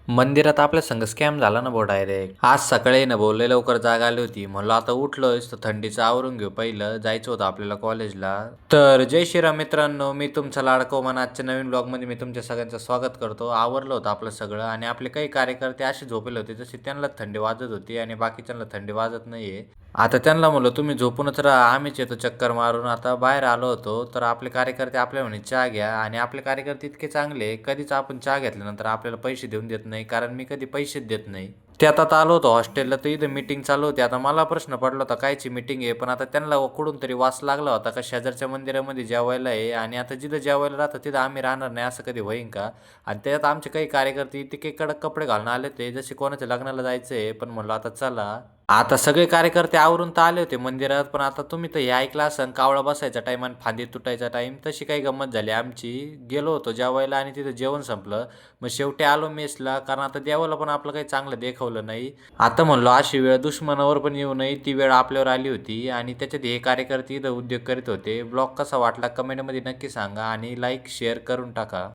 मंदिरात आपल्या संग स्कॅम झाला ना भाऊ डायरेक्ट. आज सकाळी ना भाऊ लय लवकर जाग आली होती. म्हणलं आता उठलोयच तर थंडीचं आवरून घेऊ, पहिलं जायचं होतं आपल्याला कॉलेजला. तर जय श्रीराम मित्रांनो, मी तुमचा लाडको मन. आजच्या नवीन ब्लॉगमध्ये मी तुमच्या सगळ्यांचं स्वागत करतो. आवरलं होतं आपलं सगळं आणि आपले काही कार्यकर्ते असे झोपले होते जसे त्यांना थंडी वाजत होती आणि बाकीच्यांना थंडी वाजत नाहीये. आता त्यांना म्हणलं तुम्ही झोपूनच राहा, आम्हीच येतो चक्कर मारून. आता बाहेर आलो होतो तर आपले कार्यकर्ते आपल्या म्हणे चहा घ्या, आणि आपले कार्यकर्ते इतके चांगले, कधीच आपण चहा घेतल्यानंतर आपल्याला पैसे देऊन देत नाही, कारण मी कधी पैसेच देत नाही. त्यात आता आलो होतो हॉस्टेलला तर इथं मीटिंग चालू होती. आता मला प्रश्न पडला होता कायची मीटिंग आहे, पण आता त्यांना कुठून तरी वास लागला होता का शेजारच्या मंदिरामध्ये जेवायला आहे, आणि आता जिथं जेवायला राहतं तिथं आम्ही राहणार नाही असं कधी होईन का? आणि त्यात आमचे काही कार्यकर्ते इतके कडक कपडे घालून आले ते जसे कोणाच्या लग्नाला जायचं आहे. पण म्हणलं आता चला. आता सगळे कार्यकर्ते आवरून तर आले होते मंदिरात, पण आता तुम्ही तर हे ऐकलं असन कावळा बसायचा टाईम आणि फांदी तुटायचा टाईम, तशी काही गंमत झाली आमची. गेलो होतो जेवायला आणि तिथं जेवण संपलं. मग शेवटी आलो मेसला, कारण आता देवाला पण आपलं काही चांगलं देखवलं नाही. आता म्हणलो अशी वेळ दुश्मनावर पण येऊ नये, ती वेळ आपल्यावर आली होती. आणि त्याच्यात हे कार्यकर्ते इथं उद्योग करीत होते. ब्लॉग कसा वाटला कमेंटमध्ये नक्की सांगा आणि लाईक शेअर करून टाका.